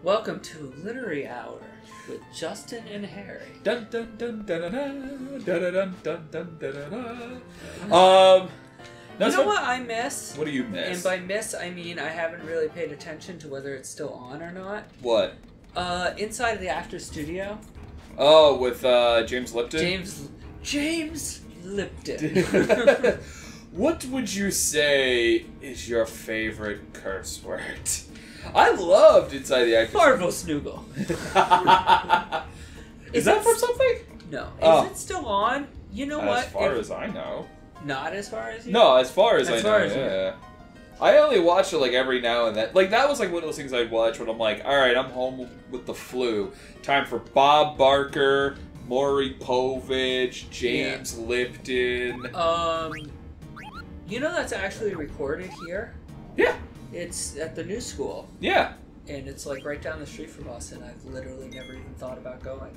Welcome to Literary Hour with Justin and Harry. Dun dun dun dun dun dun dun dun dun dun dun dun. You know what I miss? What do you miss? And by miss, I mean I haven't really paid attention to whether it's still on or not. What? Inside of the Actors Studio. Oh, with James Lipton? James Lipton. What would you say is your favorite curse word? I loved Inside the Actors Marvel Snoogle. Is that from something? No. Oh. Is it still on? You know what? As far as I know. Not as far as you No, as far as I far know, as you yeah. I only watch it like every now and then. Like that was like one of those things I'd watch when I'm like, alright, I'm home with the flu. Time for Bob Barker, Maury Povich, James Lipton. You know that's actually recorded here? Yeah. It's at the new school. Yeah. And it's like right down the street from us, and I've literally never even thought about going.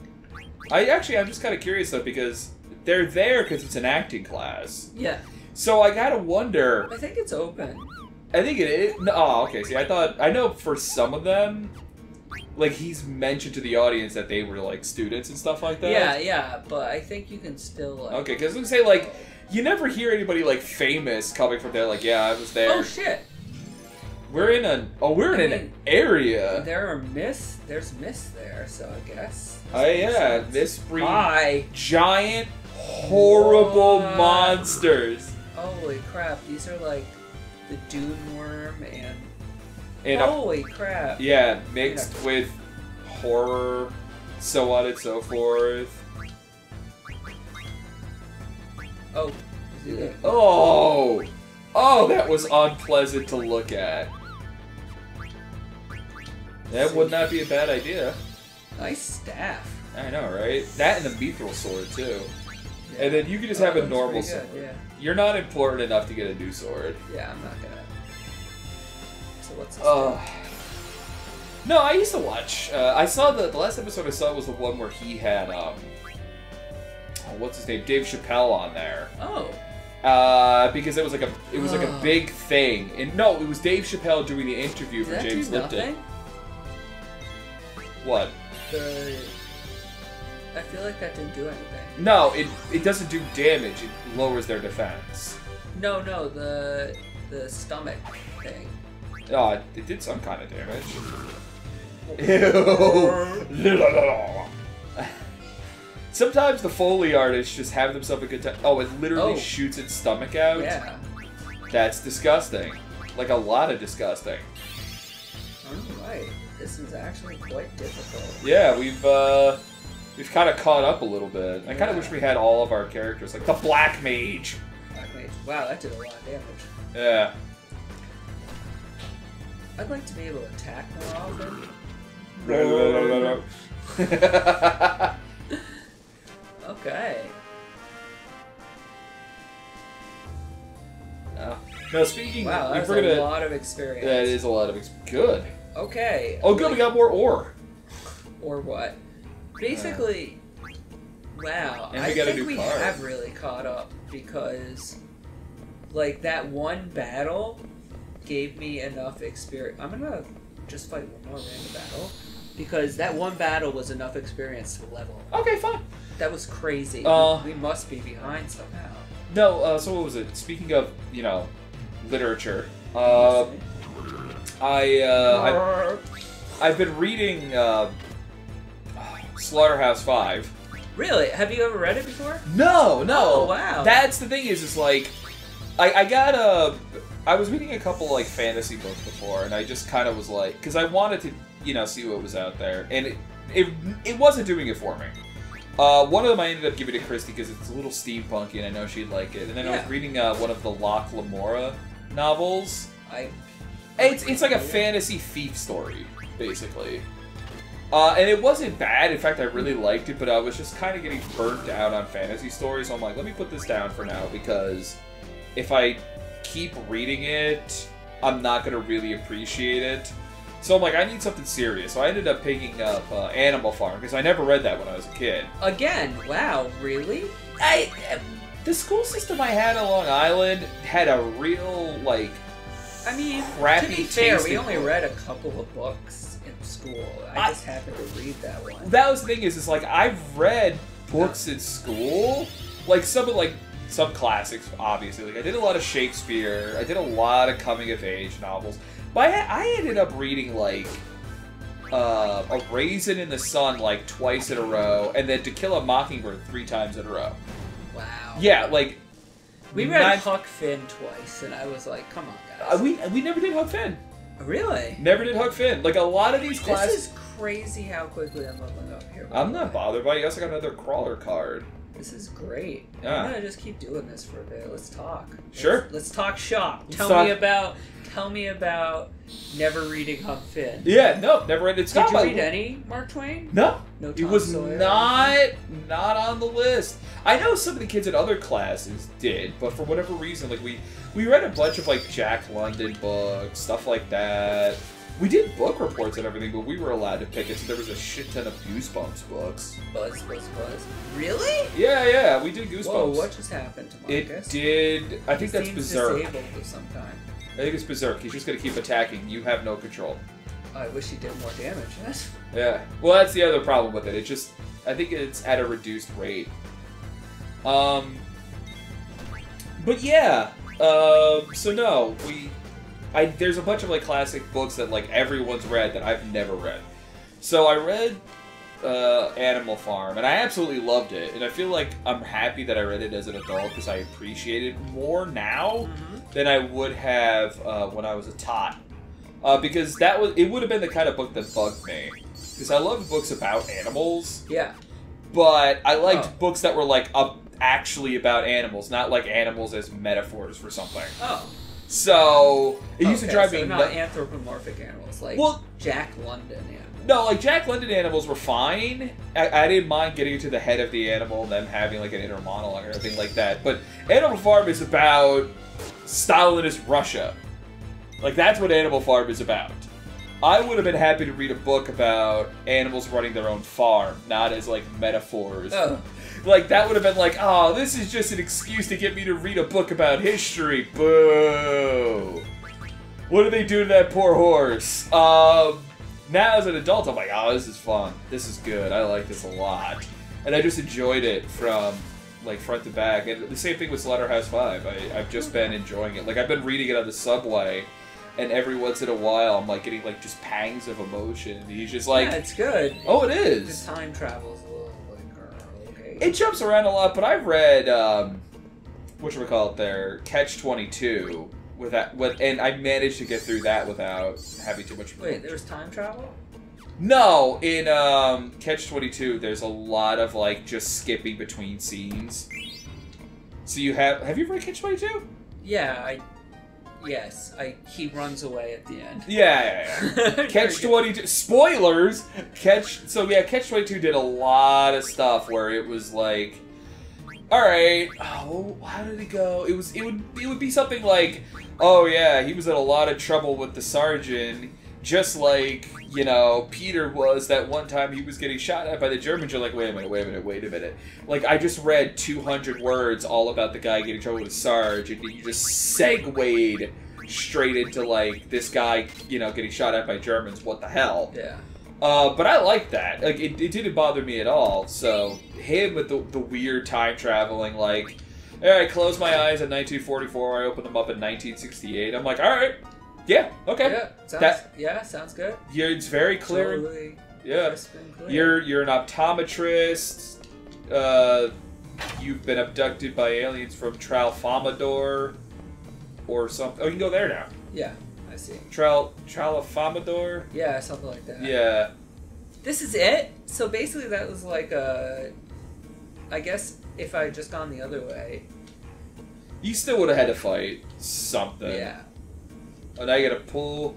I'm just kind of curious though, because they're there because it's an acting class. Yeah. So I gotta wonder. I think it's open. I think it is. Oh, okay. See, I know for some of them, like he's mentioned to the audience that they were like students and stuff like that. Yeah, but I think you can still like... Okay, because I was gonna say like, you never hear anybody like famous coming from there. Like, yeah, I was there. Oh shit. We're in an area. There's Miss there, so I guess. Oh yeah, Miss breeds giant, horrible monsters. Holy crap! These are like the Dune worm and holy crap! Yeah, mixed with horror, so on and so forth. Oh. Oh, that was unpleasant to look at. That would not be a bad idea. Nice staff. I know, right? That and the mithril sword, too. Yeah. And then you can just have a normal sword. Yeah. You're not important enough to get a new sword. Yeah, I'm not gonna. So what's this? No, I used to watch. I saw the last episode I saw was the one where he had, what's his name? Dave Chappelle on there. Oh. Because it was like a big thing. And no, it was Dave Chappelle doing the interview for James Lipton. What? I feel like that didn't do anything. No, it doesn't do damage. It lowers their defense. No, the stomach thing. Oh, it did some kind of damage. Sometimes the Foley artists just have themselves a good time. Oh, it literally shoots its stomach out? Yeah. That's disgusting. Like a lot of disgusting. Alright. This is actually quite difficult. Yeah, we've kind of caught up a little bit. I kind of wish we had all of our characters, like the Black Mage. Black Mage. Wow, that did a lot of damage. Yeah. I'd like to be able to attack more often. Okay. No, speaking. Wow, that's a lot of experience. That is a lot of experience. Good. Okay. Oh, good. We got more ore. Or what? Basically, wow. And I got a think new we card. have really caught up because, like, that one battle gave me enough experience. I'm gonna just fight one more random battle because that one battle was enough experience to level. Okay, fine. That was crazy. We must be behind somehow. No, so what was it? Speaking of, literature, I've been reading Slaughterhouse 5. Really? Have you ever read it before? No. Oh, wow. That's the thing is like, I was reading a couple like fantasy books before, and I just kind of was like, because I wanted to, see what was out there, and it wasn't doing it for me. One of them I ended up giving to Christy because it's a little steampunky, and I know she'd like it. And then I was reading one of the Locke Lamora novels. It's like a fantasy thief story, basically. And it wasn't bad. In fact, I really liked it, but I was just kind of getting burnt out on fantasy stories. So I'm like, let me put this down for now, because if I keep reading it, I'm not going to really appreciate it. So I'm like, I need something serious. So I ended up picking up Animal Farm, because I never read that when I was a kid. Again, wow, really? The school system I had on Long Island had a real, like, I mean, crappy to be fair, taste we in only books. read a couple of books in school. I just happened to read that one. That was the thing is like I've read books in school, like some classics, obviously. Like I did a lot of Shakespeare. I did a lot of coming of age novels. But I ended up reading like A Raisin in the Sun like twice in a row, and then To Kill a Mockingbird 3 times in a row. Wow. Yeah, like we read Huck Finn twice, and I was like, "Come on, guys." We never did Huck Finn. Really? Never did Huck Finn. Like a lot of these classes. This is crazy how quickly I'm leveling up here. I'm not bothered by it. I also got another crawler card. This is great. Yeah. I'm gonna just keep doing this for a bit. Let's talk. Sure. Let's talk shop. Tell me about never reading Huck Finn. Yeah, no, never read it. Did you read any Mark Twain? No. No. It was not on the list. I know some of the kids in other classes did, but for whatever reason, like we read a bunch of like Jack London books, stuff like that. We did book reports and everything, but we were allowed to pick it, so there was a shit ton of Goosebumps books. Buzz. Really? Yeah, we did Goosebumps. Whoa, what just happened to Marcus? It did. I think that's Berserk. Disabled of some kind. I think it's Berserk. He's just gonna keep attacking. You have no control. I wish he did more damage. Yeah. Well, that's the other problem with it. It just, I think it's at a reduced rate. But yeah. So no, there's a bunch of like classic books that like everyone's read that I've never read. So I read Animal Farm, and I absolutely loved it. And I feel like I'm happy that I read it as an adult because I appreciate it more now than I would have when I was a tot. Because it would have been the kind of book that bugged me. Because I love books about animals. Yeah. But I liked books that were like actually about animals, not like animals as metaphors for something. Oh. So it used to drive me not anthropomorphic animals, like Jack London animals. No, like Jack London animals were fine. I didn't mind getting to the head of the animal and them having like an inner monologue or anything like that. But Animal Farm is about Stalinist Russia. Like that's what Animal Farm is about. I would have been happy to read a book about animals running their own farm, not as like metaphors. Oh. Like that would have been like, oh, this is just an excuse to get me to read a book about history. Boo! What did they do to that poor horse? Now as an adult, I'm like, oh, this is fun. This is good. I like this a lot, and I just enjoyed it from like front to back. And the same thing with Slaughterhouse 5. I've just been enjoying it. Like I've been reading it on the subway. And every once in a while, I'm like getting like just pangs of emotion. And he's just like, yeah, it's good. Oh, it is. The time travel's a little like, okay. It jumps around a lot, but I've read whatchamacallit there, Catch-22 and I managed to get through that without having too much. Wait, there's time travel? No, in Catch-22, there's a lot of like just skipping between scenes. So you have you read Catch-22? Yeah, Yes, he runs away at the end. Yeah. Catch-22. Spoilers! Catch-22 did a lot of stuff where it was like, alright, oh, how did it go? It would be something like, oh yeah, he was in a lot of trouble with the sergeant, just like, you know, Peter was that one time he was getting shot at by the Germans. You're like, wait a minute. Like, I just read 200 words all about the guy getting in trouble with the Sarge, and you just segued straight into, like, this guy, you know, getting shot at by Germans. What the hell? Yeah. But I like that. Like, it didn't bother me at all. So, him with the weird time traveling, like, I close my eyes in 1944, I open them up in 1968. I'm like, alright. Yeah, okay. Yeah, sounds good. Yeah, it's very clear. Totally crisp and clear. You're an optometrist. You've been abducted by aliens from Tralfamador or something. Oh, you can go there now. Yeah, I see. Tralfamador? Yeah, something like that. Yeah. This is it? So basically that was like I guess if I had just gone the other way. You still would have had to fight something. Yeah. Oh, now you gotta pull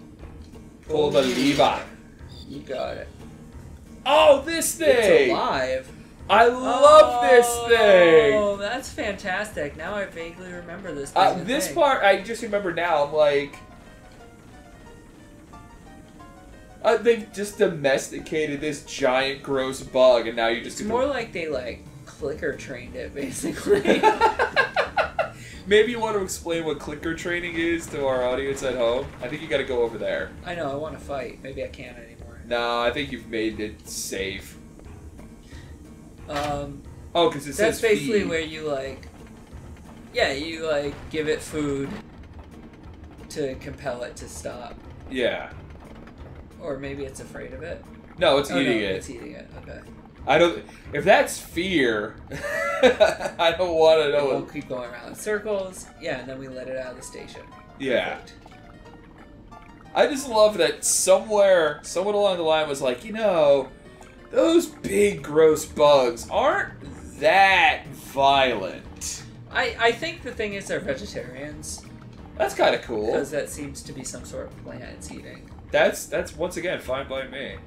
the lever. You got it. Oh, this thing! It's alive. I love this thing! Oh, that's fantastic. Now I vaguely remember this. This part, I just remember now, I'm like... they've just domesticated this giant, gross bug, and now you just... It's more like they, like, clicker trained it, basically. Maybe you want to explain what clicker training is to our audience at home? I think you gotta go over there. I know, I want to fight. Maybe I can't anymore. No, I think you've made it safe. Oh, because it says that's basically feed. where you you give it food to compel it to stop. Yeah. Or maybe it's afraid of it. No, it's eating it. It's eating it. Okay. I don't. If that's fear, I don't want to know. We'll keep going around in circles. Yeah, and then we let it out of the station. Yeah. Perfect. I just love that someone along the line was like, those big gross bugs aren't that violent. I think the thing is they're vegetarians. That's kind of cool. Because that seems to be some sort of plant it's eating. That's once again fine by me.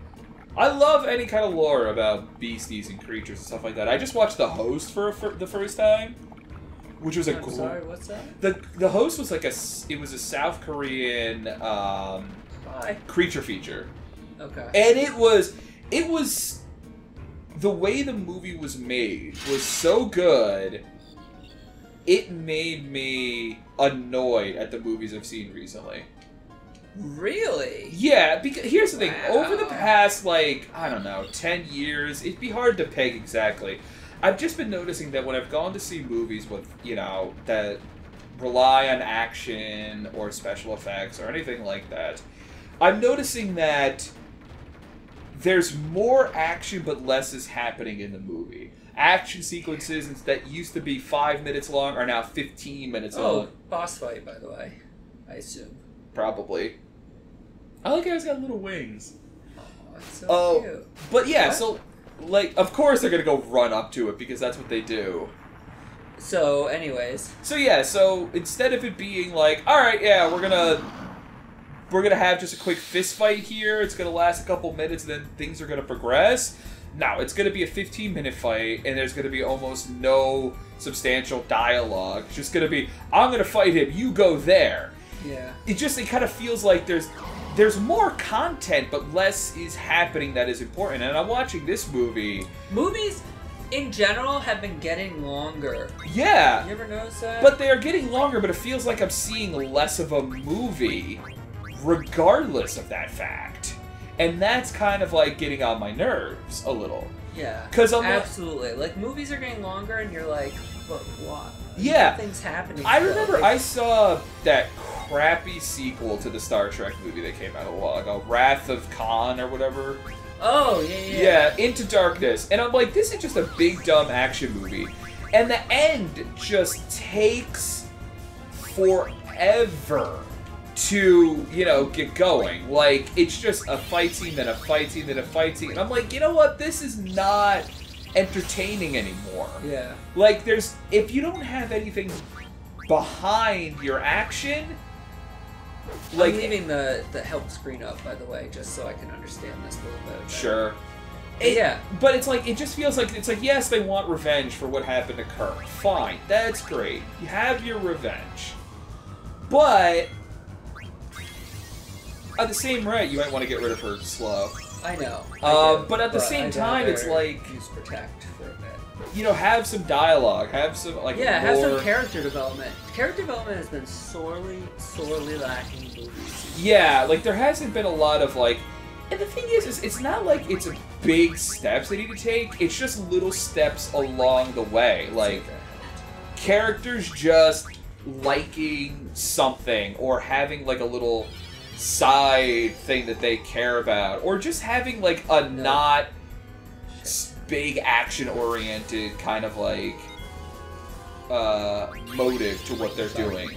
I love any kind of lore about beasties and creatures and stuff like that. I just watched The Host for the first time, which was I'm sorry, what's that? The Host was it was a South Korean creature feature. Okay. And it was the way the movie was made was so good. It made me annoyed at the movies I've seen recently. Really? Yeah, because here's the thing. Wow. Over the past, 10 years, it'd be hard to peg exactly. I've just been noticing that when I've gone to see movies with, that rely on action or special effects or anything like that, I'm noticing that there's more action but less is happening in the movie. Action sequences that used to be 5 minutes long are now 15 minutes long. Oh, boss fight, by the way. I assume. Probably. I like how he's got little wings. Oh, that's so cute. But yeah, What? so, of course they're gonna go run up to it because that's what they do. So, anyways. So instead of it being alright, yeah, we're gonna have just a quick fist fight here, it's gonna last a couple minutes, and then things are gonna progress. No, it's gonna be a 15-minute fight, and there's gonna be almost no substantial dialogue. It's just gonna be, I'm gonna fight him, you go there. Yeah. It kind of feels like there's more content, but less is happening that is important. And I'm watching this movie. Movies, in general, have been getting longer. Yeah. You ever notice that? But they are getting longer, but it feels like I'm seeing less of a movie, regardless of that fact. And that's kind of getting on my nerves a little. Yeah. 'Cause I'm absolutely. Movies are getting longer, and you're like, but what? Yeah. Nothing's happening. I remember I saw that crappy sequel to the Star Trek movie that came out a while ago, Wrath of Khan or whatever. Oh, yeah. Yeah, Into Darkness. And I'm like, this is just a big, dumb action movie. And the end just takes forever to, get going. It's just a fight scene, then a fight scene, then a fight scene. And I'm like, you know what? This is not entertaining anymore. Yeah. If you don't have anything behind your action, I'm leaving the help screen up, by the way, just so I can understand this a little bit better. Sure. Yeah. But it just feels like, yes, they want revenge for what happened to Kirk. Fine. That's great. You have your revenge. But at the same rate, you might want to get rid of her slow. I know. But at the same time, it's use protect for a bit. Have some dialogue, have some have some character development. Character development has been sorely lacking in movies. Yeah, there hasn't been a lot of and the thing is it's not like it's a big steps they need to take. It's just little steps along the way. Characters just liking something or having a little side thing that they care about, or just having a not big action-oriented kind of motive to what they're doing.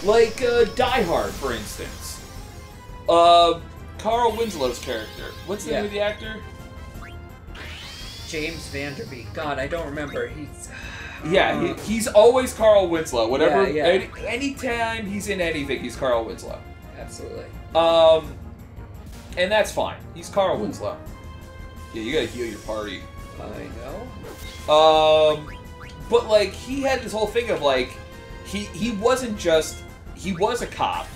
Die Hard, for instance. Carl Winslow's character. What's the name of the actor? James Vanderbeek. God, I don't remember. He's always Carl Winslow. Whatever. Yeah. Anytime he's in anything, he's Carl Winslow. Absolutely. And that's fine. He's Carl Winslow. Yeah, you gotta heal your party. I know. But he had this whole thing of he wasn't just, he was a cop,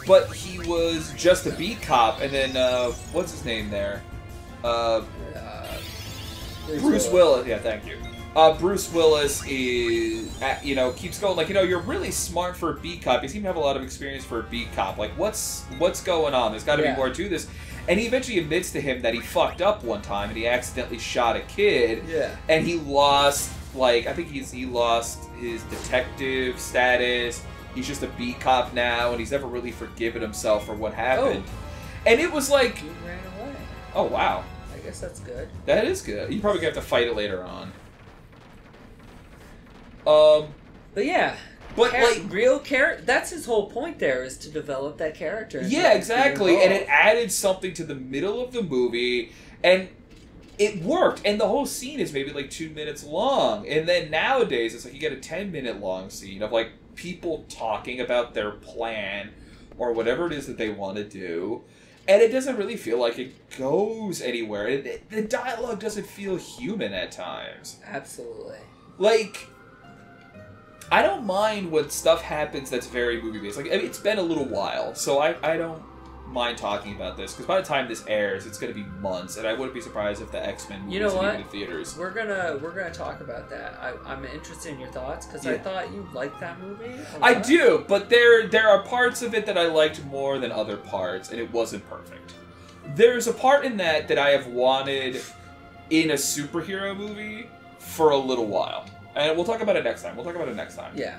but he was just a beat cop, and then what's his name there? Bruce Willis. Yeah, thank you. Bruce Willis is, keeps going like, you're really smart for a B cop. You seem to have a lot of experience for a B cop. Like, what's going on? There's got to be more to this. And he eventually admits to him that he fucked up one time and he accidentally shot a kid. Yeah. And he lost, I think he lost his detective status. He's just a B cop now, and he's never really forgiven himself for what happened. Oh. And it was like... He ran away. Oh, wow. I guess that's good. That is good. You probably have to fight it later on. But yeah. But real character, that's his whole point there, is to develop that character. Yeah, exactly. And it added something to the middle of the movie, and it worked. And the whole scene is maybe 2 minutes long. And then nowadays, it's you get a 10-minute long scene of people talking about their plan or whatever it is that they want to do. And it doesn't really feel like it goes anywhere. The dialogue doesn't feel human at times. Absolutely. I don't mind when stuff happens that's very movie-based. It's been a little while, so I don't mind talking about this, because by the time this airs, it's going to be months, and I wouldn't be surprised if the X-Men movies are even in theaters. We're gonna talk about that. I'm interested in your thoughts, because I thought you liked that movie. I do, but there are parts of it that I liked more than other parts, and it wasn't perfect. There's a part in that I have wanted in a superhero movie for a little while. And we'll talk about it next time. Yeah.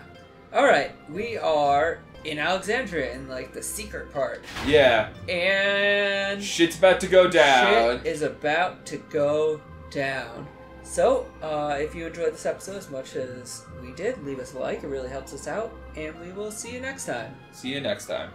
Alright, we are in Alexandria in the secret part. Yeah. And shit's about to go down. Shit is about to go down. So, if you enjoyed this episode as much as we did, leave us a like. It really helps us out. And we will see you next time. See you next time.